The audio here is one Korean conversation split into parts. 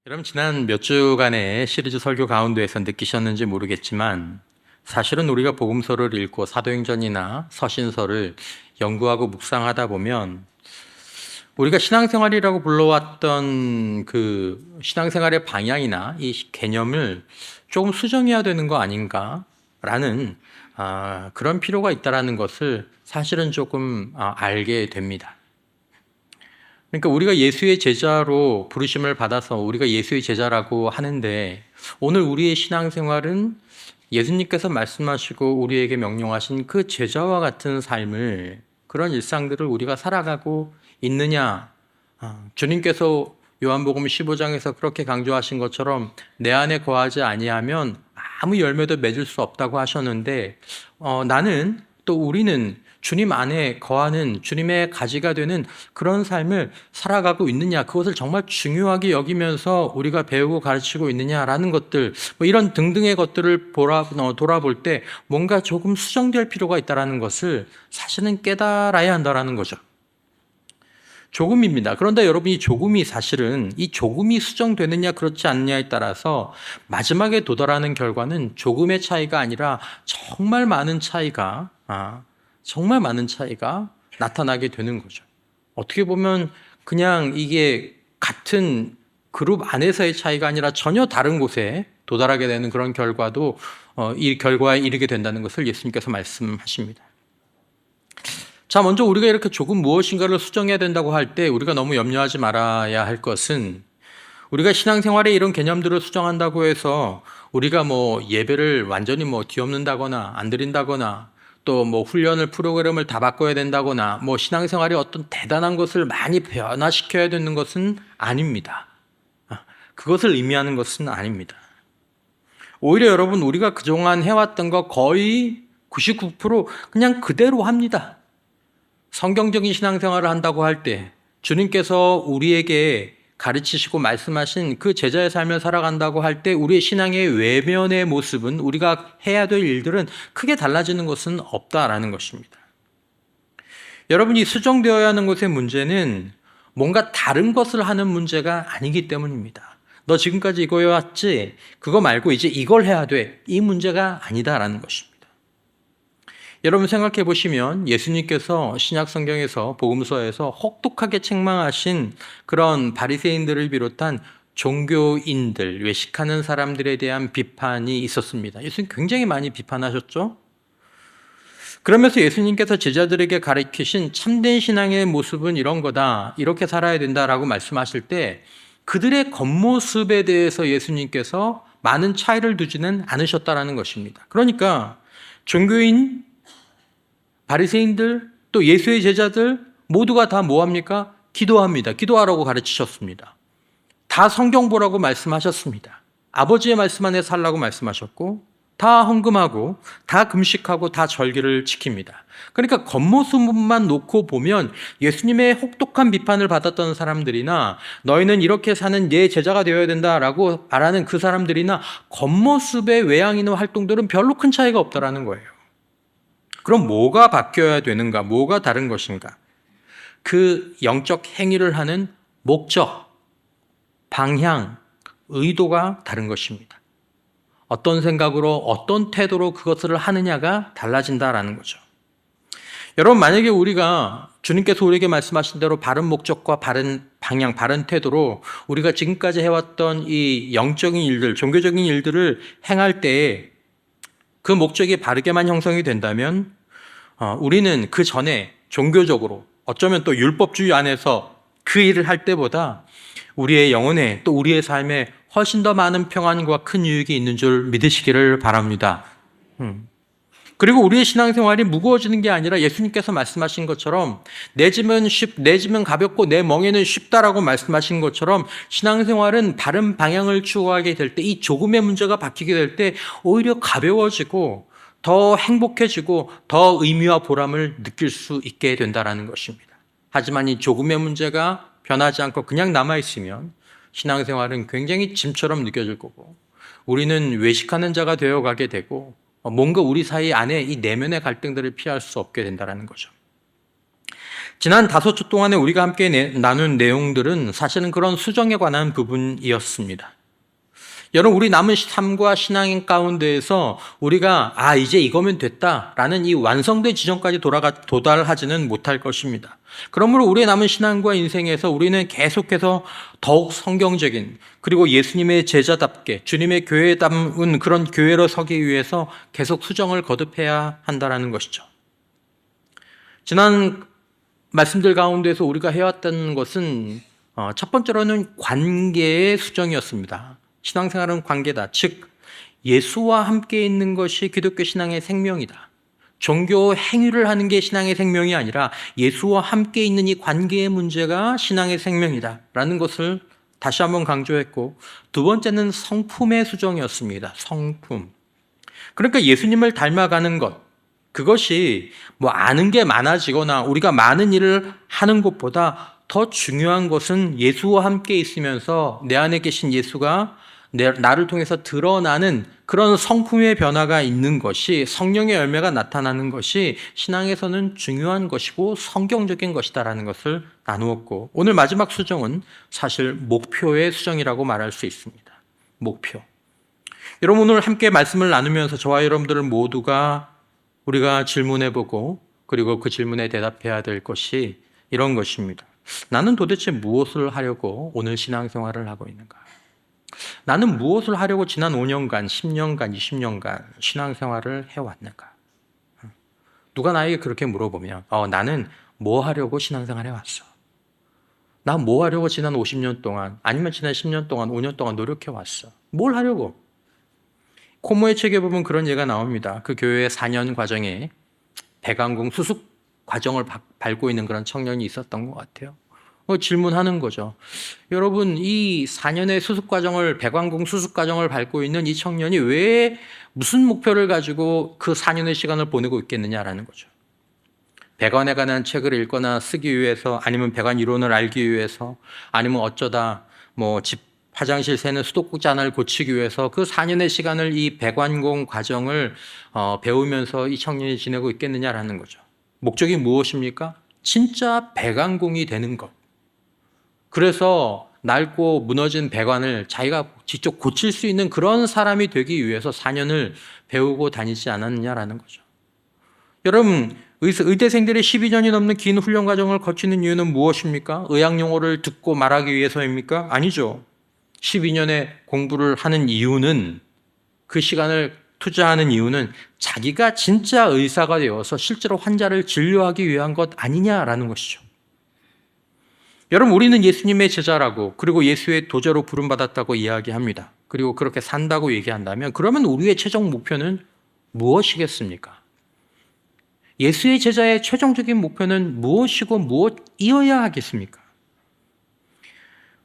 여러분 지난 몇 주간의 시리즈 설교 가운데에서 느끼셨는지 모르겠지만 사실은 우리가 복음서를 읽고 사도행전이나 서신서를 연구하고 묵상하다 보면 우리가 신앙생활이라고 불러왔던 그 신앙생활의 방향이나 이 개념을 조금 수정해야 되는 거 아닌가라는 그런 필요가 있다는 것을 사실은 조금 알게 됩니다. 그러니까 우리가 예수의 제자로 부르심을 받아서 우리가 예수의 제자라고 하는데 오늘 우리의 신앙생활은 예수님께서 말씀하시고 우리에게 명령하신 그 제자와 같은 삶을 그런 일상들을 우리가 살아가고 있느냐. 주님께서 요한복음 15장에서 그렇게 강조하신 것처럼 내 안에 거하지 아니하면 아무 열매도 맺을 수 없다고 하셨는데 나는 또 우리는 주님 안에 거하는 주님의 가지가 되는 그런 삶을 살아가고 있느냐, 그것을 정말 중요하게 여기면서 우리가 배우고 가르치고 있느냐라는 것들, 이런 등등의 것들을 돌아볼 때 뭔가 조금 수정될 필요가 있다는 것을 사실은 깨달아야 한다는 거죠. 조금입니다. 그런데 여러분, 이 조금이 사실은 이 조금이 수정되느냐 그렇지 않느냐에 따라서 마지막에 도달하는 결과는 조금의 차이가 아니라 정말 많은 차이가 나타나게 되는 거죠. 어떻게 보면 그냥 이게 같은 그룹 안에서의 차이가 아니라 전혀 다른 곳에 도달하게 되는 그런 결과도 이 결과에 이르게 된다는 것을 예수님께서 말씀하십니다. 자, 먼저 우리가 이렇게 조금 무엇인가를 수정해야 된다고 할 때 우리가 너무 염려하지 말아야 할 것은 우리가 신앙생활에 이런 개념들을 수정한다고 해서 우리가 예배를 완전히 뒤엎는다거나 안 드린다거나 또 훈련을 프로그램을 다 바꿔야 된다거나 신앙생활에 어떤 대단한 것을 많이 변화시켜야 되는 것은 아닙니다. 그것을 의미하는 것은 아닙니다. 오히려 여러분, 우리가 그동안 해왔던 거 거의 99% 그냥 그대로 합니다. 성경적인 신앙생활을 한다고 할 때 주님께서 우리에게 가르치시고 말씀하신 그 제자의 삶을 살아간다고 할 때 우리의 신앙의 외면의 모습은, 우리가 해야 될 일들은 크게 달라지는 것은 없다라는 것입니다. 여러분이 수정되어야 하는 것의 문제는 뭔가 다른 것을 하는 문제가 아니기 때문입니다. 너 지금까지 이거 해왔지? 그거 말고 이제 이걸 해야 돼. 이 문제가 아니다라는 것입니다. 여러분 생각해 보시면 예수님께서 신약 성경에서 복음서에서 혹독하게 책망하신 그런 바리새인들을 비롯한 종교인들, 외식하는 사람들에 대한 비판이 있었습니다. 예수님 굉장히 많이 비판하셨죠? 그러면서 예수님께서 제자들에게 가르치신 참된 신앙의 모습은 이런 거다, 이렇게 살아야 된다라고 말씀하실 때 그들의 겉모습에 대해서 예수님께서 많은 차이를 두지는 않으셨다라는 것입니다. 그러니까 종교인, 바리새인들, 또 예수의 제자들 모두가 다 뭐합니까? 기도합니다. 기도하라고 가르치셨습니다. 다 성경 보라고 말씀하셨습니다. 아버지의 말씀 안에 살라고 말씀하셨고, 다 헌금하고, 다 금식하고, 다 절기를 지킵니다. 그러니까 겉모습만 놓고 보면 예수님의 혹독한 비판을 받았던 사람들이나 너희는 이렇게 사는 내 제자가 되어야 된다라고 말하는 그 사람들이나 겉모습의 외향이나 활동들은 별로 큰 차이가 없다라는 거예요. 그럼 뭐가 바뀌어야 되는가? 뭐가 다른 것인가? 그 영적 행위를 하는 목적, 방향, 의도가 다른 것입니다. 어떤 생각으로, 어떤 태도로 그것을 하느냐가 달라진다라는 거죠. 여러분, 만약에 우리가 주님께서 우리에게 말씀하신 대로 바른 목적과 바른 방향, 바른 태도로 우리가 지금까지 해왔던 이 영적인 일들, 종교적인 일들을 행할 때에 그 목적이 바르게만 형성이 된다면 우리는 그 전에 종교적으로, 어쩌면 또 율법주의 안에서 그 일을 할 때보다 우리의 영혼에, 또 우리의 삶에 훨씬 더 많은 평안과 큰 유익이 있는 줄 믿으시기를 바랍니다. 그리고 우리의 신앙생활이 무거워지는 게 아니라 예수님께서 말씀하신 것처럼 내 짐은 가볍고 내 멍에는 쉽다라고 말씀하신 것처럼 신앙생활은 바른 방향을 추구하게 될 때, 이 조금의 문제가 바뀌게 될 때 오히려 가벼워지고 더 행복해지고 더 의미와 보람을 느낄 수 있게 된다는 것입니다. 하지만 이 조금의 문제가 변하지 않고 그냥 남아있으면 신앙생활은 굉장히 짐처럼 느껴질 거고 우리는 외식하는 자가 되어가게 되고 뭔가 우리 사이 안에 이 내면의 갈등들을 피할 수 없게 된다는 거죠. 지난 5주 동안에 우리가 함께 나눈 내용들은 사실은 그런 수정에 관한 부분이었습니다. 여러분, 우리 남은 삶과 신앙인 가운데에서 우리가 이제 이거면 됐다라는 이 완성된 지점까지 도달하지는 못할 것입니다. 그러므로 우리의 남은 신앙과 인생에서 우리는 계속해서 더욱 성경적인, 그리고 예수님의 제자답게 주님의 교회에 담은 그런 교회로 서기 위해서 계속 수정을 거듭해야 한다는 것이죠. 지난 말씀들 가운데서 우리가 해왔던 것은 첫 번째로는 관계의 수정이었습니다. 신앙생활은 관계다. 즉 예수와 함께 있는 것이 기독교 신앙의 생명이다. 종교 행위를 하는 게 신앙의 생명이 아니라 예수와 함께 있는 이 관계의 문제가 신앙의 생명이다 라는 것을 다시 한번 강조했고, 두 번째는 성품의 수정이었습니다. 성품. 그러니까 예수님을 닮아가는 것, 그것이 아는 게 많아지거나 우리가 많은 일을 하는 것보다 더 중요한 것은 예수와 함께 있으면서 내 안에 계신 예수가 나를 통해서 드러나는 그런 성품의 변화가 있는 것이, 성령의 열매가 나타나는 것이 신앙에서는 중요한 것이고 성경적인 것이다라는 것을 나누었고, 오늘 마지막 수정은 사실 목표의 수정이라고 말할 수 있습니다. 목표. 여러분, 오늘 함께 말씀을 나누면서 저와 여러분들 모두가 우리가 질문해보고 그리고 그 질문에 대답해야 될 것이 이런 것입니다. 나는 도대체 무엇을 하려고 오늘 신앙생활을 하고 있는가? 나는 무엇을 하려고 지난 5년간, 10년간, 20년간 신앙생활을 해왔는가? 누가 나에게 그렇게 물어보면 나는 뭐 하려고 신앙생활 해왔어? 나 뭐 하려고 지난 50년 동안, 아니면 지난 10년 동안, 5년 동안 노력해왔어? 뭘 하려고? 코모의 책에 보면 그런 예가 나옵니다. 그 교회의 4년 과정에 배관공 수습 과정을 밟고 있는 그런 청년이 있었던 것 같아요. 질문하는 거죠. 여러분, 이 4년의 배관공 수습 과정을 밟고 있는 이 청년이 왜 무슨 목표를 가지고 그 4년의 시간을 보내고 있겠느냐라는 거죠. 배관에 관한 책을 읽거나 쓰기 위해서, 아니면 배관 이론을 알기 위해서, 아니면 어쩌다 집 화장실 새는 수도꼭지 하나를 고치기 위해서 그 4년의 시간을 이 배관공 과정을 배우면서 이 청년이 지내고 있겠느냐라는 거죠. 목적이 무엇입니까? 진짜 배관공이 되는 것. 그래서 낡고 무너진 배관을 자기가 직접 고칠 수 있는 그런 사람이 되기 위해서 4년을 배우고 다니지 않았느냐라는 거죠. 여러분, 의대생들이 12년이 넘는 긴 훈련 과정을 거치는 이유는 무엇입니까? 의학 용어를 듣고 말하기 위해서입니까? 아니죠. 12년의 공부를 하는 이유는, 그 시간을 투자하는 이유는 자기가 진짜 의사가 되어서 실제로 환자를 진료하기 위한 것 아니냐라는 것이죠. 여러분, 우리는 예수님의 제자라고, 그리고 예수의 도제로 부름받았다고 이야기합니다. 그리고 그렇게 산다고 얘기한다면, 그러면 우리의 최종 목표는 무엇이겠습니까? 예수의 제자의 최종적인 목표는 무엇이고 무엇이어야 하겠습니까?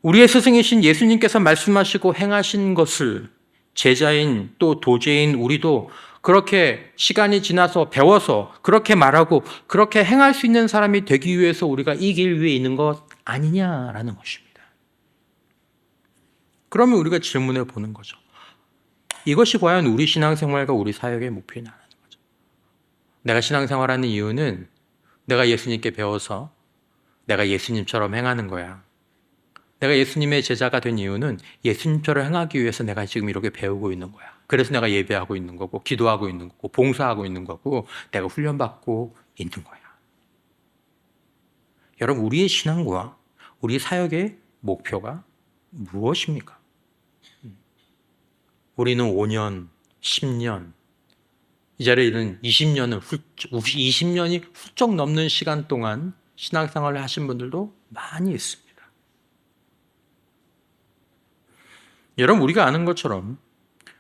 우리의 스승이신 예수님께서 말씀하시고 행하신 것을 제자인 또 도제인 우리도 그렇게 시간이 지나서 배워서 그렇게 말하고 그렇게 행할 수 있는 사람이 되기 위해서 우리가 이 길 위에 있는 것 아니냐라는 것입니다. 그러면 우리가 질문해 보는 거죠. 이것이 과연 우리 신앙생활과 우리 사역의 목표냐라는 거죠. 내가 신앙생활하는 이유는 내가 예수님께 배워서 내가 예수님처럼 행하는 거야. 내가 예수님의 제자가 된 이유는 예수님처럼 행하기 위해서 내가 지금 이렇게 배우고 있는 거야. 그래서 내가 예배하고 있는 거고, 기도하고 있는 거고, 봉사하고 있는 거고, 내가 훈련받고 있는 거야. 여러분, 우리의 신앙과 우리 사역의 목표가 무엇입니까? 우리는 5년, 10년, 이 자리에는 20년이 훌쩍 넘는 시간 동안 신앙생활을 하신 분들도 많이 있습니다. 여러분, 우리가 아는 것처럼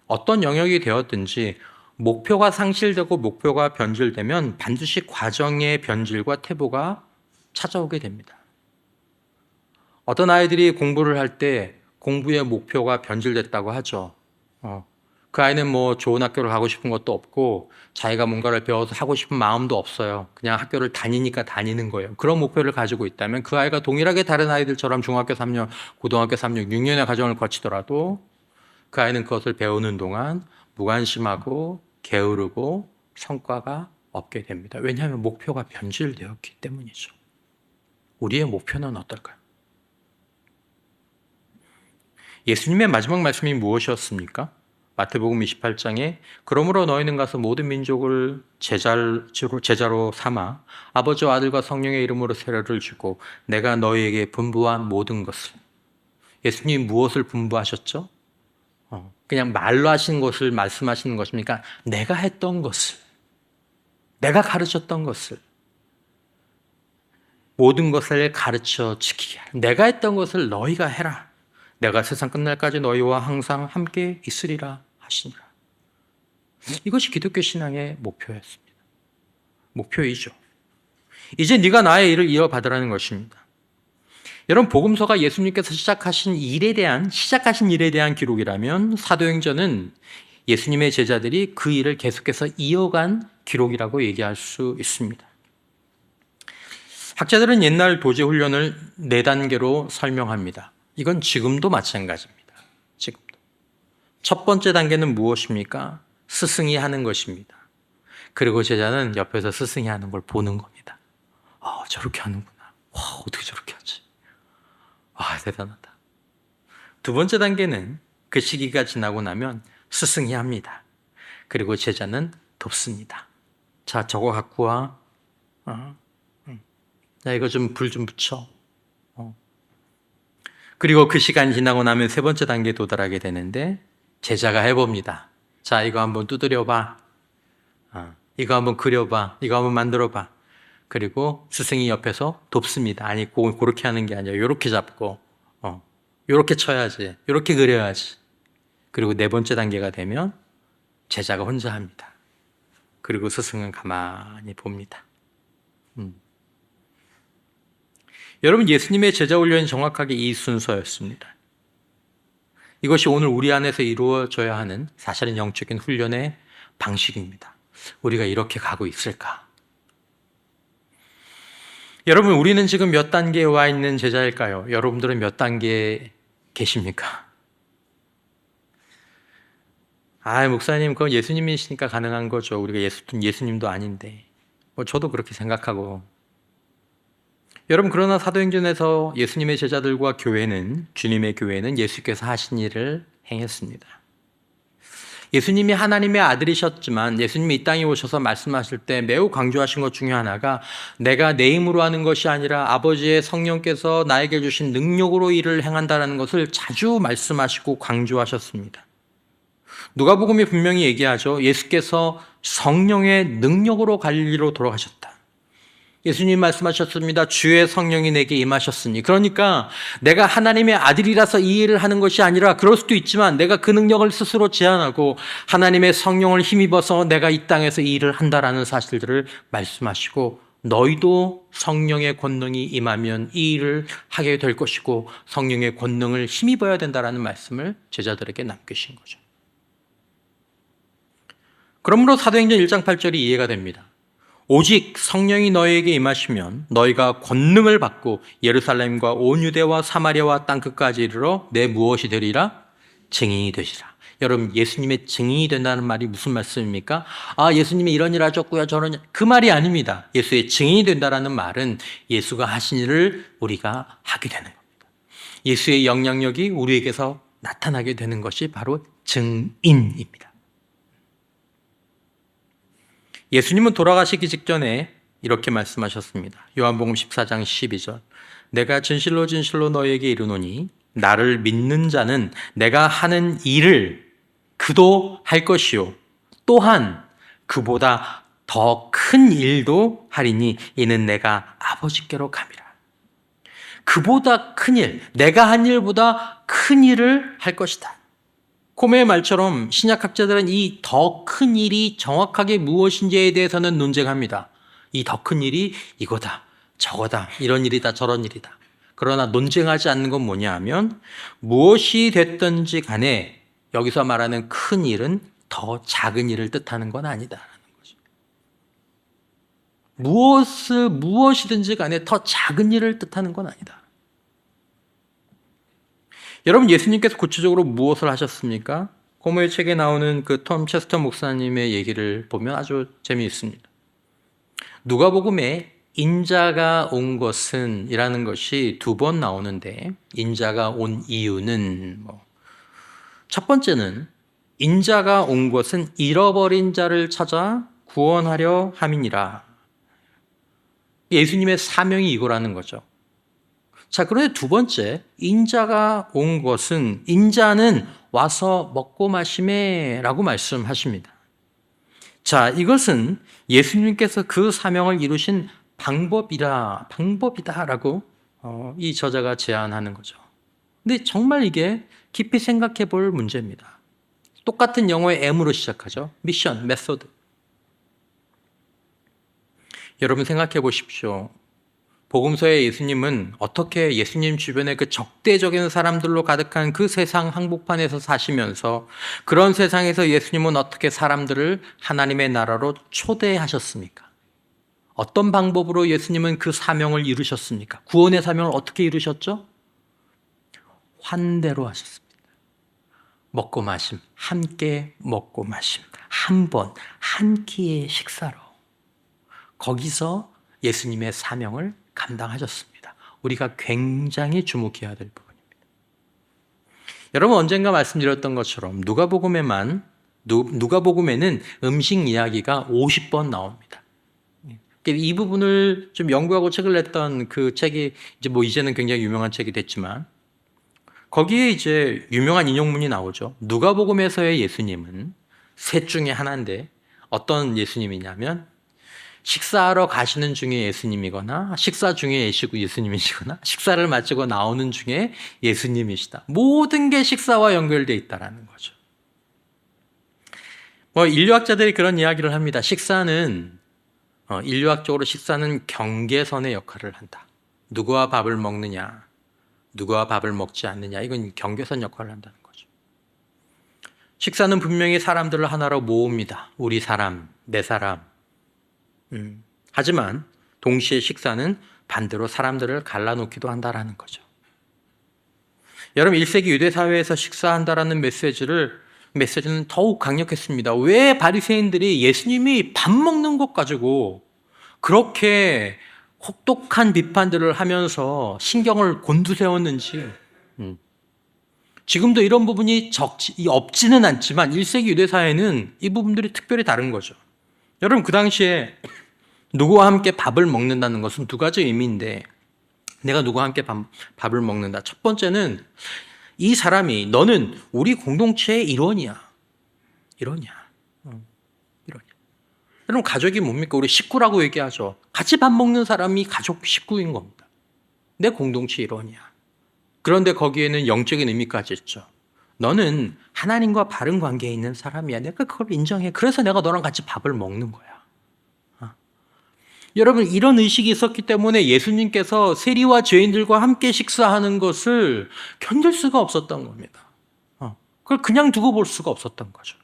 어떤 영역이 되었든지 목표가 상실되고 목표가 변질되면 반드시 과정의 변질과 퇴보가 찾아오게 됩니다. 어떤 아이들이 공부를 할 때 공부의 목표가 변질됐다고 하죠. 그 아이는 좋은 학교를 가고 싶은 것도 없고 자기가 뭔가를 배워서 하고 싶은 마음도 없어요. 그냥 학교를 다니니까 다니는 거예요. 그런 목표를 가지고 있다면 그 아이가 동일하게 다른 아이들처럼 중학교 3년, 고등학교 3년, 6년의 과정을 거치더라도 그 아이는 그것을 배우는 동안 무관심하고 게으르고 성과가 없게 됩니다. 왜냐하면 목표가 변질되었기 때문이죠. 우리의 목표는 어떨까요? 예수님의 마지막 말씀이 무엇이었습니까? 마태복음 28장에 그러므로 너희는 가서 모든 민족을 제자로 삼아 아버지와 아들과 성령의 이름으로 세례를 주고 내가 너희에게 분부한 모든 것을. 예수님이 무엇을 분부하셨죠? 그냥 말로 하신 것을 말씀하시는 것입니까? 내가 했던 것을, 내가 가르쳤던 것을, 모든 것을 가르쳐 지키게 하라. 내가 했던 것을 너희가 해라. 내가 세상 끝날까지 너희와 항상 함께 있으리라 하시니라. 이것이 기독교 신앙의 목표였습니다. 목표이죠. 이제 네가 나의 일을 이어받으라는 것입니다. 여러분, 복음서가 예수님께서 시작하신 일에 대한 기록이라면 사도행전은 예수님의 제자들이 그 일을 계속해서 이어간 기록이라고 얘기할 수 있습니다. 학자들은 옛날 도제 훈련을 4단계로 설명합니다. 이건 지금도 마찬가지입니다. 지금도. 첫 번째 단계는 무엇입니까? 스승이 하는 것입니다. 그리고 제자는 옆에서 스승이 하는 걸 보는 겁니다. 저렇게 하는구나. 어떻게 저렇게 하지? 대단하다. 두 번째 단계는 그 시기가 지나고 나면 스승이 합니다. 그리고 제자는 돕습니다. 자, 저거 갖고 와. 야, 이거 좀 불 좀 붙여. 그리고 그 시간이 지나고 나면 세 번째 단계에 도달하게 되는데 제자가 해봅니다. 자, 이거 한번 두드려봐. 이거 한번 그려봐. 이거 한번 만들어봐. 그리고 스승이 옆에서 돕습니다. 아니, 그렇게 하는 게 아니라 이렇게 잡고 이렇게 쳐야지. 이렇게 그려야지. 그리고 네 번째 단계가 되면 제자가 혼자 합니다. 그리고 스승은 가만히 봅니다. 여러분, 예수님의 제자 훈련이 정확하게 이 순서였습니다. 이것이 오늘 우리 안에서 이루어져야 하는 사실은 영적인 훈련의 방식입니다. 우리가 이렇게 가고 있을까? 여러분, 우리는 지금 몇 단계에 와 있는 제자일까요? 여러분들은 몇 단계에 계십니까? 목사님, 그건 예수님이시니까 가능한 거죠. 우리가 예수님도 아닌데. 저도 그렇게 생각하고. 여러분, 그러나 사도행전에서 예수님의 제자들과 주님의 교회는 예수께서 하신 일을 행했습니다. 예수님이 하나님의 아들이셨지만 예수님이 이 땅에 오셔서 말씀하실 때 매우 강조하신 것 중에 하나가 내가 내 힘으로 하는 것이 아니라 아버지의 성령께서 나에게 주신 능력으로 일을 행한다는 것을 자주 말씀하시고 강조하셨습니다. 누가복음이 분명히 얘기하죠. 예수께서 성령의 능력으로 갈릴리로 돌아가셨다. 예수님 말씀하셨습니다. 주의 성령이 내게 임하셨으니. 그러니까 내가 하나님의 아들이라서 이 일을 하는 것이 아니라 그럴 수도 있지만 내가 그 능력을 스스로 제한하고 하나님의 성령을 힘입어서 내가 이 땅에서 이 일을 한다라는 사실들을 말씀하시고 너희도 성령의 권능이 임하면 이 일을 하게 될 것이고 성령의 권능을 힘입어야 된다라는 말씀을 제자들에게 남기신 거죠. 그러므로 사도행전 1장 8절이 이해가 됩니다. 오직 성령이 너희에게 임하시면 너희가 권능을 받고 예루살렘과 온 유대와 사마리아와 땅끝까지 이르러 내 무엇이 되리라? 증인이 되시라. 여러분, 예수님의 증인이 된다는 말이 무슨 말씀입니까? 예수님이 이런 일 하셨고요, 저런 일. 그 말이 아닙니다. 예수의 증인이 된다는 말은 예수가 하신 일을 우리가 하게 되는 겁니다. 예수의 영향력이 우리에게서 나타나게 되는 것이 바로 증인입니다. 예수님은 돌아가시기 직전에 이렇게 말씀하셨습니다. 요한복음 14장 12절. 내가 진실로 진실로 너희에게 이르노니 나를 믿는 자는 내가 하는 일을 그도 할 것이요 또한 그보다 더 큰 일도 하리니 이는 내가 아버지께로 감이라. 그보다 큰 일, 내가 한 일보다 큰 일을 할 것이다. 고메의 말처럼 신약학자들은 이 더 큰 일이 정확하게 무엇인지에 대해서는 논쟁합니다. 이 더 큰 일이 이거다, 저거다, 이런 일이다, 저런 일이다. 그러나 논쟁하지 않는 건 뭐냐 하면 무엇이 됐든지 간에 여기서 말하는 큰 일은 더 작은 일을 뜻하는 건 아니다라는 거죠. 무엇이든지 간에 더 작은 일을 뜻하는 건 아니다. 여러분, 예수님께서 구체적으로 무엇을 하셨습니까? 고모의 책에 나오는 그 톰 체스터 목사님의 얘기를 보면 아주 재미있습니다. 누가복음에 인자가 온 것은 이라는 것이 두 번 나오는데, 인자가 온 이유는 첫 번째는 인자가 온 것은 잃어버린 자를 찾아 구원하려 함이니라. 예수님의 사명이 이거라는 거죠. 자, 그런데 두 번째, 인자가 온 것은, 인자는 와서 먹고 마시매라고 말씀하십니다. 자, 이것은 예수님께서 그 사명을 이루신 방법이다라고 이 저자가 제안하는 거죠. 근데 정말 이게 깊이 생각해 볼 문제입니다. 똑같은 영어의 M으로 시작하죠. 미션, 메소드. 여러분 생각해 보십시오. 복음서의 예수님은 어떻게 예수님 주변에 그 적대적인 사람들로 가득한 그 세상 한복판에서 사시면서 그런 세상에서 예수님은 어떻게 사람들을 하나님의 나라로 초대하셨습니까? 어떤 방법으로 예수님은 그 사명을 이루셨습니까? 구원의 사명을 어떻게 이루셨죠? 환대로 하셨습니다. 먹고 마심, 함께 먹고 마심, 한 번, 한 끼의 식사로 거기서 예수님의 사명을 감당하셨습니다. 우리가 굉장히 주목해야 될 부분입니다. 여러분 언젠가 말씀드렸던 것처럼 누가복음에는 음식 이야기가 50번 나옵니다. 이 부분을 좀 연구하고 책을 냈던 그 책이 이제는 굉장히 유명한 책이 됐지만 거기에 이제 유명한 인용문이 나오죠. 누가복음에서의 예수님은 셋 중에 하나인데 어떤 예수님이냐면 식사하러 가시는 중에 예수님이거나 식사 중에 예수님이시거나 식사를 마치고 나오는 중에 예수님이시다. 모든 게 식사와 연결되어 있다는 거죠. 인류학자들이 그런 이야기를 합니다. 인류학적으로 식사는 경계선의 역할을 한다. 누구와 밥을 먹느냐, 누구와 밥을 먹지 않느냐, 이건 경계선 역할을 한다는 거죠. 식사는 분명히 사람들을 하나로 모읍니다. 우리 사람, 내 사람. 하지만 동시에 식사는 반대로 사람들을 갈라놓기도 한다라는 거죠. 여러분 1세기 유대 사회에서 식사한다라는 메시지는 더욱 강력했습니다. 왜 바리새인들이 예수님이 밥 먹는 것 가지고 그렇게 혹독한 비판들을 하면서 신경을 곤두세웠는지. 지금도 이런 부분이 없지는 않지만 1세기 유대 사회는 이 부분들이 특별히 다른 거죠. 여러분 그 당시에 누구와 함께 밥을 먹는다는 것은 두 가지 의미인데, 내가 누구와 함께 밥을 먹는다. 첫 번째는 이 사람이 너는 우리 공동체의 일원이야. 여러분 가족이 뭡니까? 우리 식구라고 얘기하죠. 같이 밥 먹는 사람이 가족 식구인 겁니다. 내 공동체 일원이야. 그런데 거기에는 영적인 의미까지 있죠. 너는 하나님과 바른 관계에 있는 사람이야. 내가 그걸 인정해. 그래서 내가 너랑 같이 밥을 먹는 거야. 여러분 이런 의식이 있었기 때문에 예수님께서 세리와 죄인들과 함께 식사하는 것을 견딜 수가 없었던 겁니다. 그걸 그냥 두고 볼 수가 없었던 거죠.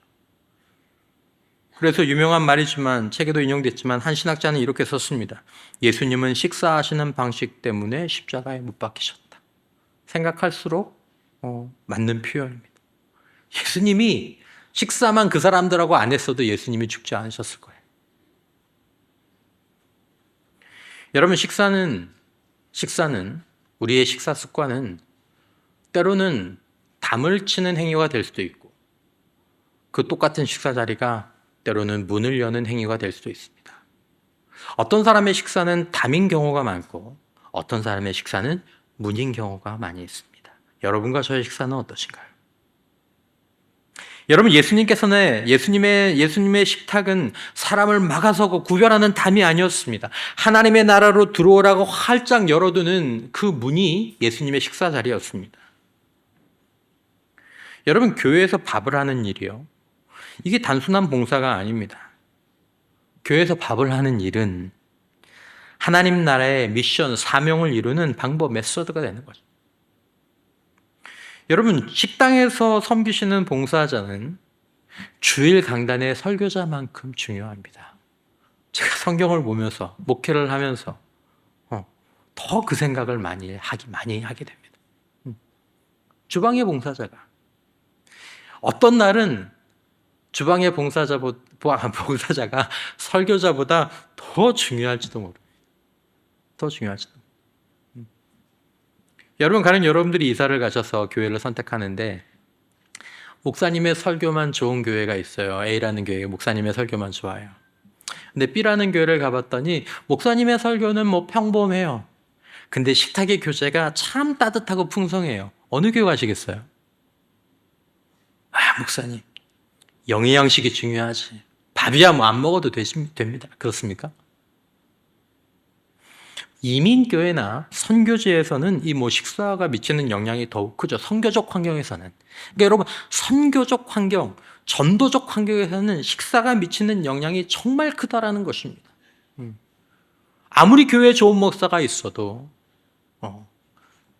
그래서 유명한 말이지만 책에도 인용됐지만 한 신학자는 이렇게 썼습니다. 예수님은 식사하시는 방식 때문에 십자가에 못 박히셨다. 생각할수록 맞는 표현입니다. 예수님이 식사만 그 사람들하고 안 했어도 예수님이 죽지 않으셨을 거예요. 여러분 식사는 우리의 식사 습관은 때로는 담을 치는 행위가 될 수도 있고 그 똑같은 식사 자리가 때로는 문을 여는 행위가 될 수도 있습니다. 어떤 사람의 식사는 담인 경우가 많고 어떤 사람의 식사는 문인 경우가 많이 있습니다. 여러분과 저의 식사는 어떠신가요? 여러분 예수님의 식탁은 사람을 막아서고 구별하는 담이 아니었습니다. 하나님의 나라로 들어오라고 활짝 열어두는 그 문이 예수님의 식사 자리였습니다. 여러분 교회에서 밥을 하는 일이요, 이게 단순한 봉사가 아닙니다. 교회에서 밥을 하는 일은 하나님 나라의 미션, 사명을 이루는 방법, 메소드가 되는 거죠. 여러분 식당에서 섬기시는 봉사자는 주일 강단의 설교자만큼 중요합니다. 제가 성경을 보면서 목회를 하면서 더 그 생각을 많이 하게 됩니다. 주방의 봉사자가 어떤 날은 주방의 봉사자가 설교자보다 더 중요할지도 모릅니다. 더 중요하죠. 여러분, 가령 여러분들이 이사를 가셔서 교회를 선택하는데 목사님의 설교만 좋은 교회가 있어요. A라는 교회에 목사님의 설교만 좋아요. 근데 B라는 교회를 가봤더니 목사님의 설교는 뭐 평범해요. 근데 식탁의 교재가 참 따뜻하고 풍성해요. 어느 교회 가시겠어요? 목사님, 영의 양식이 중요하지. 밥이야 뭐 안 먹어도 됩니다. 그렇습니까? 이민교회나 선교지에서는 이 뭐 식사가 미치는 영향이 더욱 크죠. 선교적 환경에서는. 그러니까 여러분, 선교적 환경, 전도적 환경에서는 식사가 미치는 영향이 정말 크다라는 것입니다. 아무리 교회에 좋은 목사가 있어도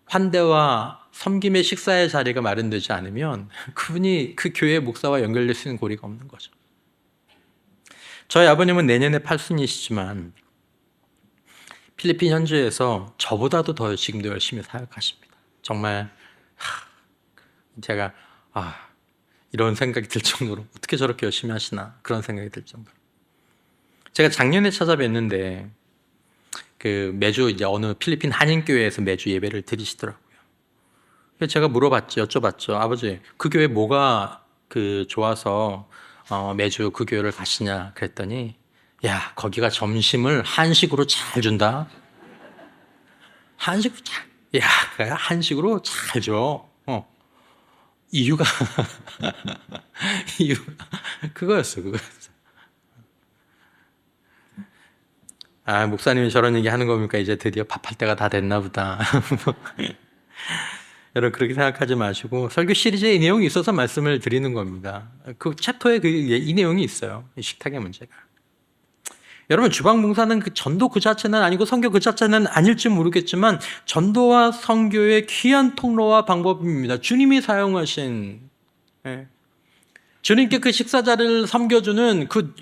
환대와 섬김의 식사의 자리가 마련되지 않으면 그분이 그 교회 목사와 연결될 수 있는 고리가 없는 거죠. 저희 아버님은 내년에 팔순이시지만 필리핀 현지에서 저보다도 더 지금도 열심히 사역하십니다. 정말 제가 이런 생각이 들 정도로 어떻게 저렇게 열심히 하시나 그런 생각이 들 정도로. 제가 작년에 찾아뵀는데 그 매주 이제 어느 필리핀 한인교회에서 매주 예배를 드리시더라고요. 그래서 제가 여쭤봤죠. 아버지, 그 교회 뭐가 그 좋아서 매주 그 교회를 가시냐 그랬더니 야, 거기가 점심을 한식으로 잘 준다. 한식으로 잘 줘. 이유가 그거였어. 목사님이 저런 얘기 하는 겁니까? 이제 드디어 밥할 때가 다 됐나 보다. 여러분, 그렇게 생각하지 마시고 설교 시리즈에 이 내용이 있어서 말씀을 드리는 겁니다. 그 챕터에 이 내용이 있어요. 이 식탁의 문제가. 여러분, 주방봉사는 그 전도 그 자체는 아니고 선교 그 자체는 아닐지 모르겠지만 전도와 선교의 귀한 통로와 방법입니다. 주님이 사용하신, 주님께 그 식사자를 섬겨주는 그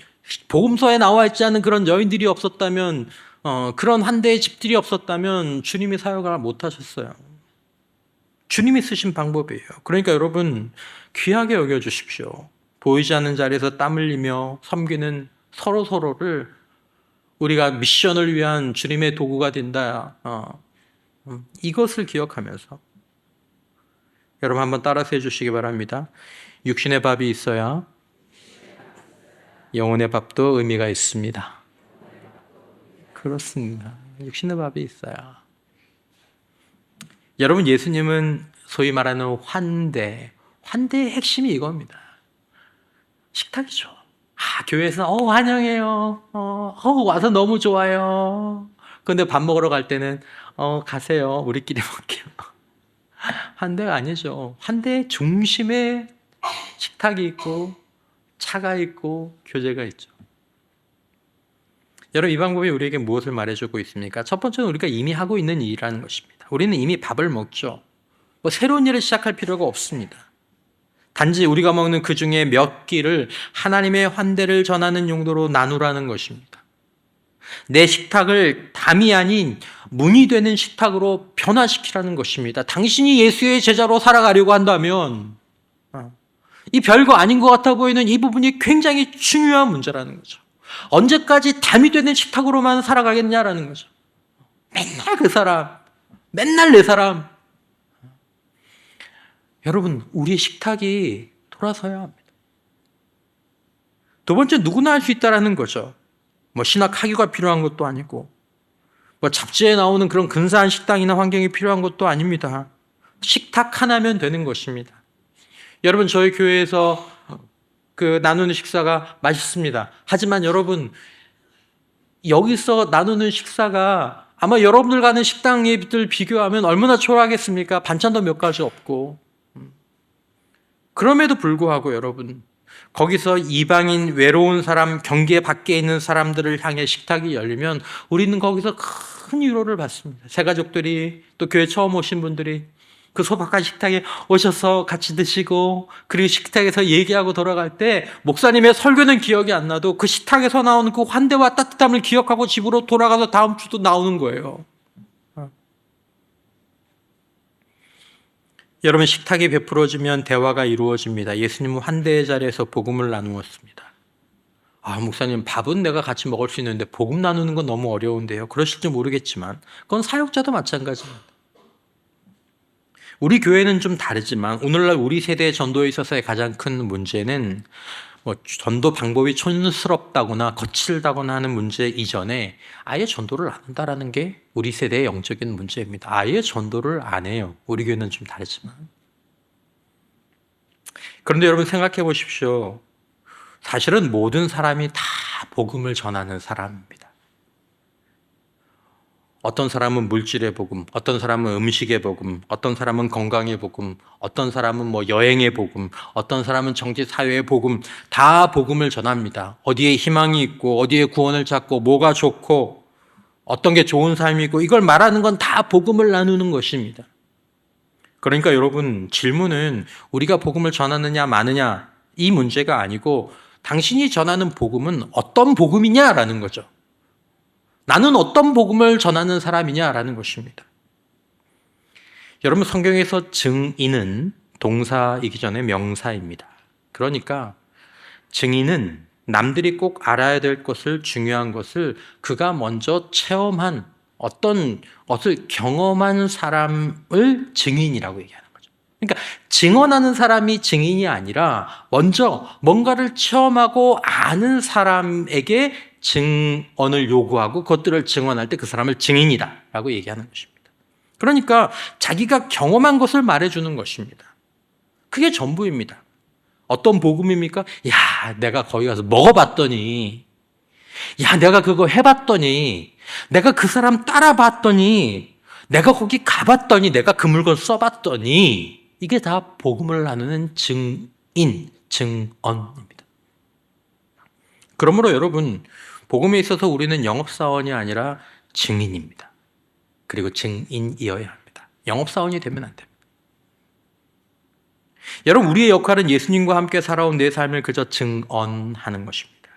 복음서에 나와 있지 않은 그런 여인들이 없었다면, 그런 한대의 집들이 없었다면 주님이 사역을 못하셨어요. 주님이 쓰신 방법이에요. 그러니까 여러분, 귀하게 여겨주십시오. 보이지 않는 자리에서 땀 흘리며 섬기는 서로를 우리가 미션을 위한 주님의 도구가 된다. 이것을 기억하면서 여러분 한번 따라서 해주시기 바랍니다. 육신의 밥이 있어야 영혼의 밥도 의미가 있습니다. 그렇습니다. 육신의 밥이 있어야. 여러분, 예수님은 소위 말하는 환대의 핵심이 이겁니다. 식탁이죠. 교회에서 환영해요. 와서 너무 좋아요. 그런데 밥 먹으러 갈 때는 가세요. 우리끼리 먹게요. 환대가 아니죠. 환대의 중심에 식탁이 있고 차가 있고 교제가 있죠. 여러분, 이 방법이 우리에게 무엇을 말해주고 있습니까? 첫 번째는 우리가 이미 하고 있는 일이라는 것입니다. 우리는 이미 밥을 먹죠. 새로운 일을 시작할 필요가 없습니다. 단지 우리가 먹는 그 중에 몇 끼를 하나님의 환대를 전하는 용도로 나누라는 것입니다. 내 식탁을 담이 아닌 문이 되는 식탁으로 변화시키라는 것입니다. 당신이 예수의 제자로 살아가려고 한다면 이 별거 아닌 것 같아 보이는 이 부분이 굉장히 중요한 문제라는 거죠. 언제까지 담이 되는 식탁으로만 살아가겠냐라는 거죠. 맨날 그 사람, 맨날 내 사람. 여러분, 우리의 식탁이 돌아서야 합니다. 두 번째, 누구나 할 수 있다는 거죠. 신학 학위가 필요한 것도 아니고 잡지에 나오는 그런 근사한 식당이나 환경이 필요한 것도 아닙니다. 식탁 하나면 되는 것입니다. 여러분, 저희 교회에서 그 나누는 식사가 맛있습니다. 하지만 여러분, 여기서 나누는 식사가 아마 여러분들 가는 식당들 비교하면 얼마나 초라하겠습니까? 반찬도 몇 가지 없고. 그럼에도 불구하고 여러분, 거기서 이방인, 외로운 사람, 경계 밖에 있는 사람들을 향해 식탁이 열리면 우리는 거기서 큰 위로를 받습니다. 새 가족들이, 또 교회 처음 오신 분들이 그 소박한 식탁에 오셔서 같이 드시고, 그리고 식탁에서 얘기하고 돌아갈 때 목사님의 설교는 기억이 안 나도 그 식탁에서 나오는 그 환대와 따뜻함을 기억하고 집으로 돌아가서 다음 주도 나오는 거예요. 여러분, 식탁이 베풀어지면 대화가 이루어집니다. 예수님은 환대의 자리에서 복음을 나누었습니다. 목사님, 밥은 내가 같이 먹을 수 있는데 복음 나누는 건 너무 어려운데요. 그러실지 모르겠지만 그건 사역자도 마찬가지입니다. 우리 교회는 좀 다르지만 오늘날 우리 세대의 전도에 있어서의 가장 큰 문제는 전도 방법이 촌스럽다거나 거칠다거나 하는 문제 이전에 아예 전도를 안 한다라는 게 우리 세대의 영적인 문제입니다. 아예 전도를 안 해요. 우리 교회는 좀 다르지만. 그런데 여러분 생각해 보십시오. 사실은 모든 사람이 다 복음을 전하는 사람입니다. 어떤 사람은 물질의 복음, 어떤 사람은 음식의 복음, 어떤 사람은 건강의 복음, 어떤 사람은 여행의 복음, 어떤 사람은 정치 사회의 복음, 다 복음을 전합니다. 어디에 희망이 있고 어디에 구원을 찾고 뭐가 좋고 어떤 게 좋은 삶이고 이걸 말하는 건 다 복음을 나누는 것입니다. 그러니까 여러분, 질문은 우리가 복음을 전하느냐 마느냐 이 문제가 아니고 당신이 전하는 복음은 어떤 복음이냐라는 거죠. 나는 어떤 복음을 전하는 사람이냐라는 것입니다. 여러분, 성경에서 증인은 동사이기 전에 명사입니다. 그러니까 증인은 남들이 꼭 알아야 될 것을, 중요한 것을 그가 먼저 체험한 어떤 것을 경험한 사람을 증인이라고 얘기하는 거죠. 그러니까 증언하는 사람이 증인이 아니라 먼저 뭔가를 체험하고 아는 사람에게 증언을 요구하고 그것들을 증언할 때 그 사람을 증인이다라고 얘기하는 것입니다. 그러니까 자기가 경험한 것을 말해주는 것입니다. 그게 전부입니다. 어떤 복음입니까? 야, 내가 거기 가서 먹어봤더니, 야, 내가 그거 해봤더니, 내가 그 사람 따라봤더니, 내가 거기 가봤더니, 내가 그 물건 써봤더니, 이게 다 복음을 나누는 증인, 증언입니다. 그러므로 여러분, 복음에 있어서 우리는 영업사원이 아니라 증인입니다. 그리고 증인이어야 합니다. 영업사원이 되면 안 됩니다. 여러분, 우리의 역할은 예수님과 함께 살아온 내 삶을 그저 증언하는 것입니다.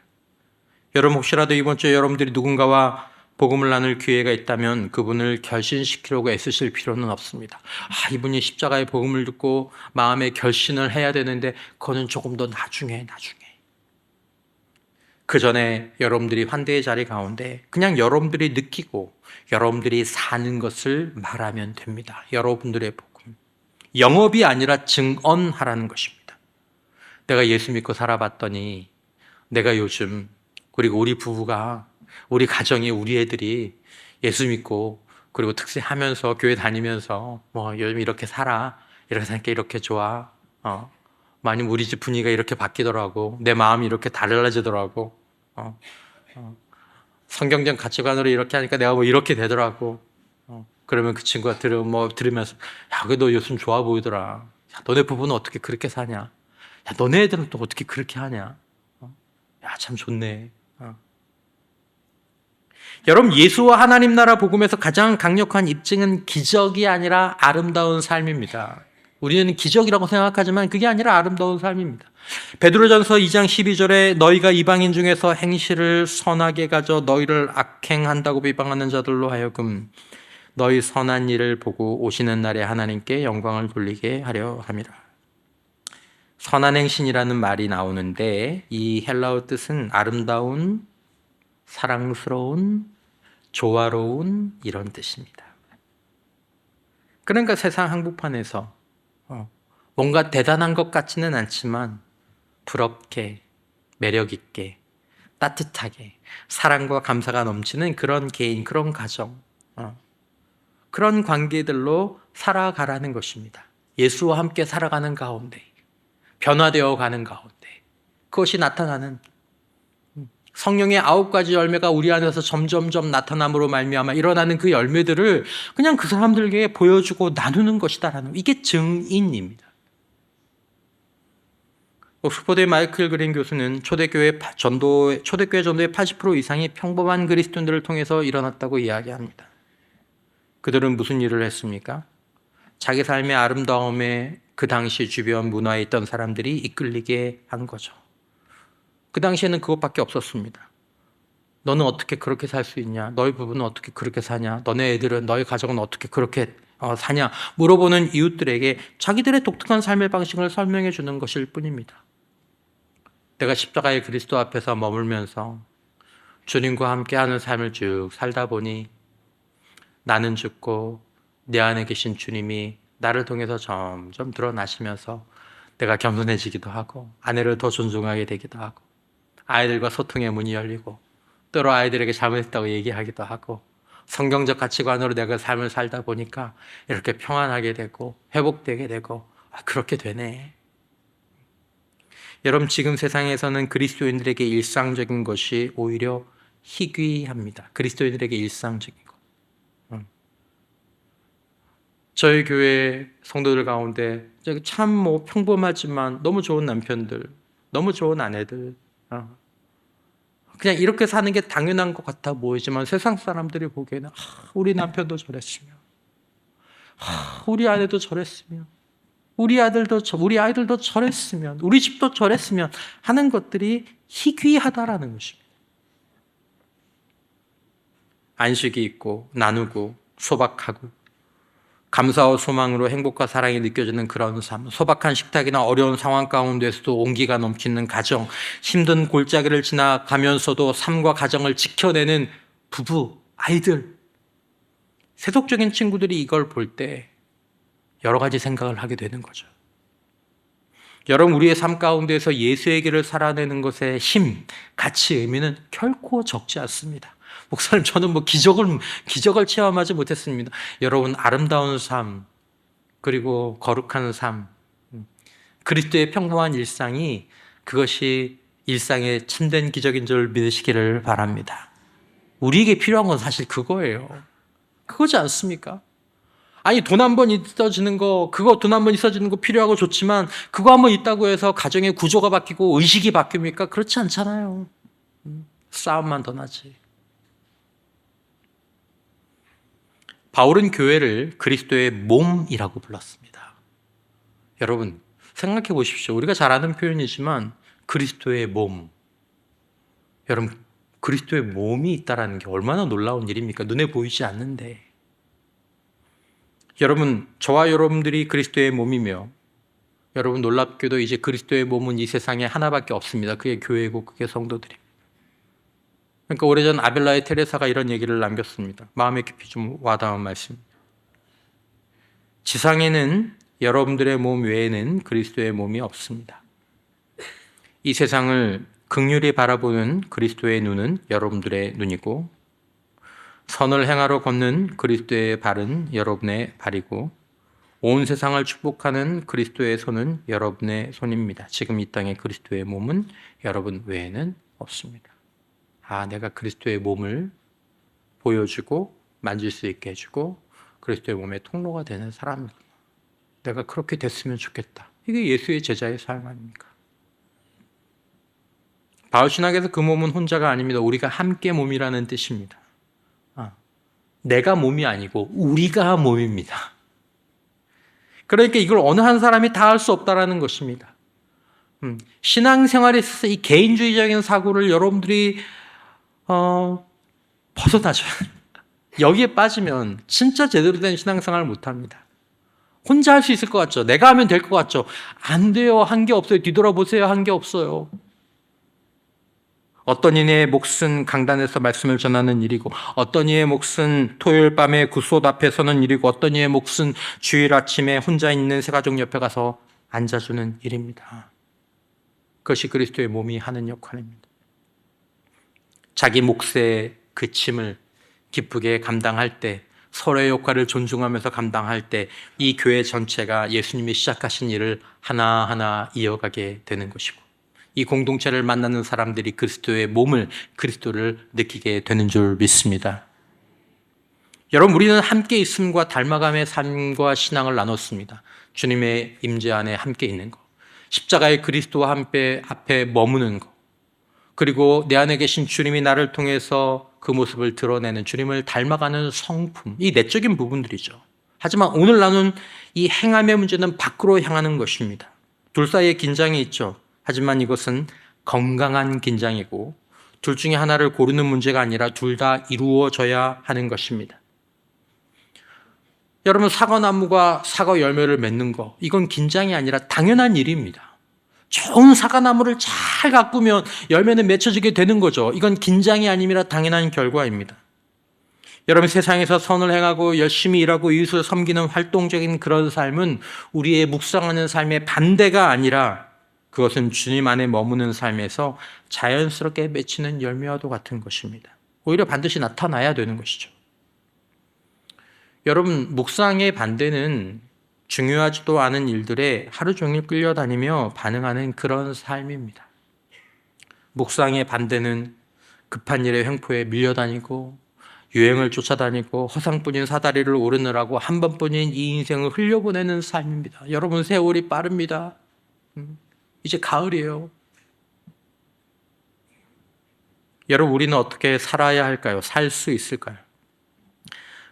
여러분, 혹시라도 이번 주에 여러분들이 누군가와 복음을 나눌 기회가 있다면 그분을 결신시키려고 애쓰실 필요는 없습니다. 이분이 십자가의 복음을 듣고 마음에 결신을 해야 되는데 그거는 조금 더 나중에. 그 전에 여러분들이 환대의 자리 가운데 그냥 여러분들이 느끼고 여러분들이 사는 것을 말하면 됩니다. 여러분들의 복음. 영업이 아니라 증언하라는 것입니다. 내가 예수 믿고 살아봤더니 내가 요즘, 그리고 우리 부부가, 우리 가정이, 우리 애들이 예수 믿고 그리고 특세하면서 교회 다니면서 요즘 이렇게 살아, 이렇게 사니까 이렇게 좋아, 아니면 우리 집 분위기가 이렇게 바뀌더라고, 내 마음이 이렇게 달라지더라고, 성경적 가치관으로 이렇게 하니까 내가 이렇게 되더라고. 그러면 그 친구가 들으면서, 야, 너 요즘 좋아 보이더라. 야, 너네 부부는 어떻게 그렇게 사냐? 야, 너네 애들은 또 어떻게 그렇게 하냐? 야, 참 좋네. 여러분, 예수와 하나님 나라 복음에서 가장 강력한 입증은 기적이 아니라 아름다운 삶입니다. 우리는 기적이라고 생각하지만 그게 아니라 아름다운 삶입니다. 베드로전서 2장 12절에 너희가 이방인 중에서 행실을 선하게 가져 너희를 악행한다고 비방하는 자들로 하여금 너희 선한 일을 보고 오시는 날에 하나님께 영광을 돌리게 하려 함이라. 선한 행실이라는 말이 나오는데 이 헬라어 뜻은 아름다운, 사랑스러운, 조화로운 이런 뜻입니다. 그러니까 세상 한복판에서 뭔가 대단한 것 같지는 않지만 부럽게, 매력 있게, 따뜻하게 사랑과 감사가 넘치는 그런 개인, 그런 가정, 그런 관계들로 살아가라는 것입니다. 예수와 함께 살아가는 가운데, 변화되어 가는 가운데 그것이 나타나는 성령의 9가지 열매가 우리 안에서 점점점 나타남으로 말미암아 일어나는 그 열매들을 그냥 그 사람들에게 보여주고 나누는 것이다라는, 이게 증인입니다. 옥스퍼드의 마이클 그린 교수는 초대교회 전도의 80% 이상이 평범한 그리스도인들을 통해서 일어났다고 이야기합니다. 그들은 무슨 일을 했습니까? 자기 삶의 아름다움에 그 당시 주변 문화에 있던 사람들이 이끌리게 한 거죠. 그 당시에는 그것밖에 없었습니다. 너는 어떻게 그렇게 살 수 있냐? 너희 부부는 어떻게 그렇게 사냐? 너네 애들은, 너희 가족은 어떻게 그렇게 사냐? 물어보는 이웃들에게 자기들의 독특한 삶의 방식을 설명해 주는 것일 뿐입니다. 내가 십자가의 그리스도 앞에서 머물면서 주님과 함께하는 삶을 쭉 살다 보니 나는 죽고 내 안에 계신 주님이 나를 통해서 점점 드러나시면서 내가 겸손해지기도 하고 아내를 더 존중하게 되기도 하고 아이들과 소통의 문이 열리고 때로 아이들에게 잘못했다고 얘기하기도 하고 성경적 가치관으로 내가 삶을 살다 보니까 이렇게 평안하게 되고 회복되게 되고 그렇게 되네. 여러분, 지금 세상에서는 그리스도인들에게 일상적인 것이 오히려 희귀합니다. 그리스도인들에게 일상적인 것. 저희 교회 성도들 가운데 참 평범하지만 너무 좋은 남편들, 너무 좋은 아내들, 그냥 이렇게 사는 게 당연한 것 같아 보이지만 세상 사람들이 보기에는 우리 남편도 저랬으면, 우리 아내도 저랬으면, 우리 아이들도 저랬으면, 우리 집도 저랬으면 하는 것들이 희귀하다라는 것입니다. 안식이 있고 나누고 소박하고 감사와 소망으로 행복과 사랑이 느껴지는 그런 삶, 소박한 식탁이나 어려운 상황 가운데서도 온기가 넘치는 가정, 힘든 골짜기를 지나가면서도 삶과 가정을 지켜내는 부부, 아이들, 세속적인 친구들이 이걸 볼 때 여러 가지 생각을 하게 되는 거죠. 여러분, 우리의 삶 가운데서 예수의 길을 살아내는 것의 힘, 가치, 의미는 결코 적지 않습니다. 목사님, 저는 기적을 체험하지 못했습니다. 여러분, 아름다운 삶, 그리고 거룩한 삶, 그리스도의 평범한 일상이 그것이 일상의 참된 기적인 줄 믿으시기를 바랍니다. 우리에게 필요한 건 사실 그거예요. 그거지 않습니까? 아니, 돈 한 번 있어지는 거 필요하고 좋지만 그거 한 번 있다고 해서 가정의 구조가 바뀌고 의식이 바뀝니까? 그렇지 않잖아요. 싸움만 더 나지. 바울은 교회를 그리스도의 몸이라고 불렀습니다. 여러분, 생각해 보십시오. 우리가 잘 아는 표현이지만 그리스도의 몸. 여러분, 그리스도의 몸이 있다는 게 얼마나 놀라운 일입니까? 눈에 보이지 않는데. 여러분, 저와 여러분들이 그리스도의 몸이며 여러분, 놀랍게도 이제 그리스도의 몸은 이 세상에 하나밖에 없습니다. 그게 교회고 그게 성도들입니다. 그러니까 오래전 아벨라의 테레사가 이런 얘기를 남겼습니다. 마음에 깊이 좀 와닿은 말씀. 지상에는 여러분들의 몸 외에는 그리스도의 몸이 없습니다. 이 세상을 긍휼히 바라보는 그리스도의 눈은 여러분들의 눈이고 선을 행하러 걷는 그리스도의 발은 여러분의 발이고 온 세상을 축복하는 그리스도의 손은 여러분의 손입니다. 지금 이 땅에 그리스도의 몸은 여러분 외에는 없습니다. 내가 그리스도의 몸을 보여주고 만질 수 있게 해주고 그리스도의 몸의 통로가 되는 사람이구나. 내가 그렇게 됐으면 좋겠다. 이게 예수의 제자의 삶 아닙니까? 바울신학에서 그 몸은 혼자가 아닙니다. 우리가 함께 몸이라는 뜻입니다. 내가 몸이 아니고 우리가 몸입니다. 그러니까 이걸 어느 한 사람이 다 할 수 없다라는 것입니다. 신앙생활에 있어서 이 개인주의적인 사고를 여러분들이 벗어나줘야 합니다. 여기에 빠지면 진짜 제대로 된 신앙생활을 못합니다. 혼자 할 수 있을 것 같죠? 내가 하면 될 것 같죠? 안 돼요. 한 게 없어요. 뒤돌아보세요. 한 게 없어요. 어떤 이의 몫은 강단에서 말씀을 전하는 일이고 어떤 이의 몫은 토요일 밤에 구스옷 앞에 서는 일이고 어떤 이의 몫은 주일 아침에 혼자 있는 새가족 옆에 가서 앉아주는 일입니다. 그것이 그리스도의 몸이 하는 역할입니다. 자기 몫의 그 짐을 기쁘게 감당할 때, 서로의 역할을 존중하면서 감당할 때 이 교회 전체가 예수님이 시작하신 일을 하나하나 이어가게 되는 것이고 이 공동체를 만나는 사람들이 그리스도의 몸을, 그리스도를 느끼게 되는 줄 믿습니다. 여러분, 우리는 함께 있음과 닮아감의 삶과 신앙을 나눴습니다. 주님의 임재 안에 함께 있는 것, 십자가의 그리스도와 함께 앞에 머무는 것, 그리고 내 안에 계신 주님이 나를 통해서 그 모습을 드러내는 주님을 닮아가는 성품, 이 내적인 부분들이죠. 하지만 오늘 나눈 이 행함의 문제는 밖으로 향하는 것입니다. 둘 사이에 긴장이 있죠. 하지만 이것은 건강한 긴장이고 둘 중에 하나를 고르는 문제가 아니라 둘 다 이루어져야 하는 것입니다. 여러분, 사과나무가 사과 열매를 맺는 거, 이건 긴장이 아니라 당연한 일입니다. 좋은 사과나무를 잘 가꾸면 열매는 맺혀지게 되는 거죠. 이건 긴장이 아니라 당연한 결과입니다. 여러분, 세상에서 선을 행하고 열심히 일하고 이웃을 섬기는 활동적인 그런 삶은 우리의 묵상하는 삶의 반대가 아니라 그것은 주님 안에 머무는 삶에서 자연스럽게 맺히는 열매와도 같은 것입니다. 오히려 반드시 나타나야 되는 것이죠. 여러분, 묵상의 반대는 중요하지도 않은 일들에 하루 종일 끌려다니며 반응하는 그런 삶입니다. 묵상의 반대는 급한 일의 횡포에 밀려다니고 유행을 쫓아다니고 허상뿐인 사다리를 오르느라고 한 번뿐인 이 인생을 흘려보내는 삶입니다. 여러분, 세월이 빠릅니다. 이제 가을이에요. 여러분, 우리는 어떻게 살아야 할까요? 살 수 있을까요?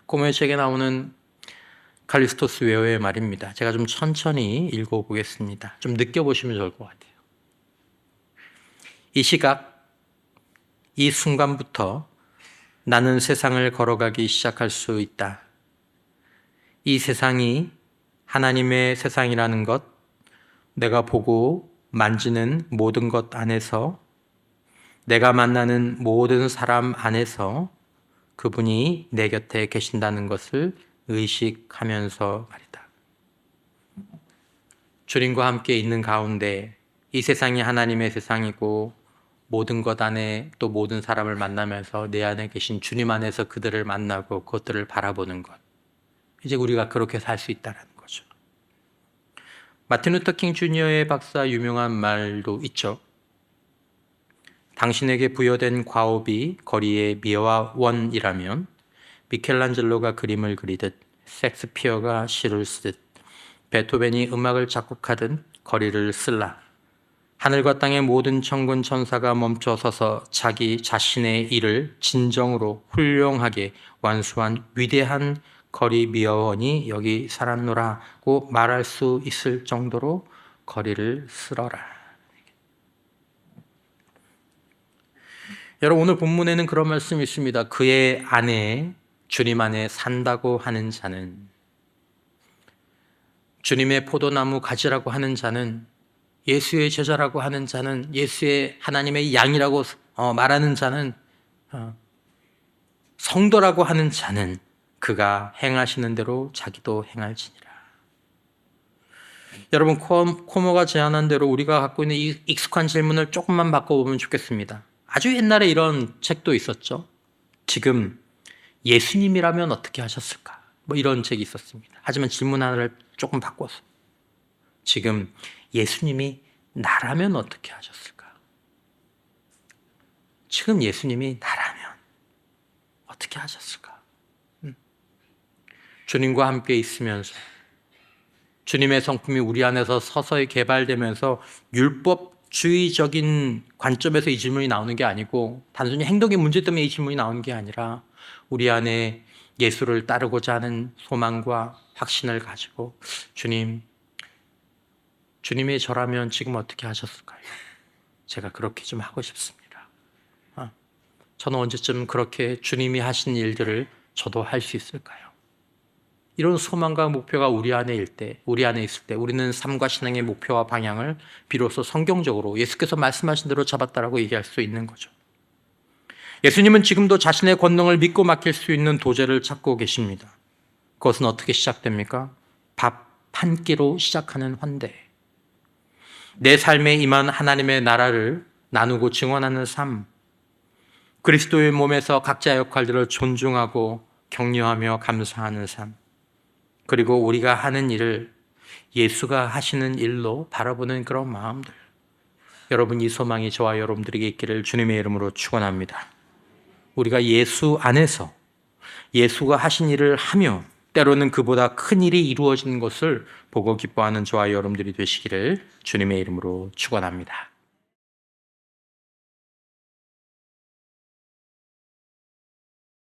고모의 책에 나오는 칼리스토스 웨어의 말입니다. 제가 좀 천천히 읽어보겠습니다. 좀 느껴보시면 좋을 것 같아요. 이 시각, 이 순간부터 나는 세상을 걸어가기 시작할 수 있다. 이 세상이 하나님의 세상이라는 것, 내가 보고 만지는 모든 것 안에서, 내가 만나는 모든 사람 안에서 그분이 내 곁에 계신다는 것을 의식하면서 말이다. 주님과 함께 있는 가운데 이 세상이 하나님의 세상이고 모든 것 안에 또 모든 사람을 만나면서 내 안에 계신 주님 안에서 그들을 만나고 그것들을 바라보는 것. 이제 우리가 그렇게 살 수 있다는 거죠. 마틴 루터 킹 주니어의 박사 유명한 말도 있죠. 당신에게 부여된 과업이 거리의 미와 원이라면 미켈란젤로가 그림을 그리듯 섹스피어가 시를 쓰듯 베토벤이 음악을 작곡하듯 거리를 쓸라. 하늘과 땅의 모든 천군 천사가 멈춰 서서 자기 자신의 일을 진정으로 훌륭하게 완수한 위대한 거리 미어원이 여기 살았노라고 말할 수 있을 정도로 거리를 쓸어라. 여러분, 오늘 본문에는 그런 말씀이 있습니다. 그의 안에, 주님 안에 산다고 하는 자는, 주님의 포도나무 가지라고 하는 자는, 예수의 제자라고 하는 자는, 예수의 하나님의 양이라고 말하는 자는, 성도라고 하는 자는 그가 행하시는 대로 자기도 행할지니라. 여러분, 코모가 제안한 대로 우리가 갖고 있는 이 익숙한 질문을 조금만 바꿔보면 좋겠습니다. 아주 옛날에 이런 책도 있었죠. 지금 예수님이라면 어떻게 하셨을까? 뭐 이런 책이 있었습니다. 하지만 질문 하나를 조금 바꿔서 지금 예수님이 나라면 어떻게 하셨을까? 지금 예수님이 나라면 어떻게 하셨을까? 주님과 함께 있으면서 주님의 성품이 우리 안에서 서서히 개발되면서 율법주의적인 관점에서 이 질문이 나오는 게 아니고 단순히 행동의 문제 때문에 이 질문이 나오는 게 아니라 우리 안에 예수를 따르고자 하는 소망과 확신을 가지고 주님의 저라면 지금 어떻게 하셨을까요? 제가 그렇게 좀 하고 싶습니다. 저는 언제쯤 그렇게 주님이 하신 일들을 저도 할 수 있을까요? 이런 소망과 목표가 우리 안에 있을 때 우리는 삶과 신앙의 목표와 방향을 비로소 성경적으로 예수께서 말씀하신 대로 잡았다라고 얘기할 수 있는 거죠. 예수님은 지금도 자신의 권능을 믿고 맡길 수 있는 도제를 찾고 계십니다. 그것은 어떻게 시작됩니까? 밥 한 끼로 시작하는 환대. 내 삶에 임한 하나님의 나라를 나누고 증언하는 삶. 그리스도의 몸에서 각자 역할들을 존중하고 격려하며 감사하는 삶. 그리고 우리가 하는 일을 예수가 하시는 일로 바라보는 그런 마음들. 여러분, 이 소망이 저와 여러분들에게 있기를 주님의 이름으로 축원합니다. 우리가 예수 안에서 예수가 하신 일을 하며 때로는 그보다 큰 일이 이루어진 것을 보고 기뻐하는 저와 여러분들이 되시기를 주님의 이름으로 축원합니다.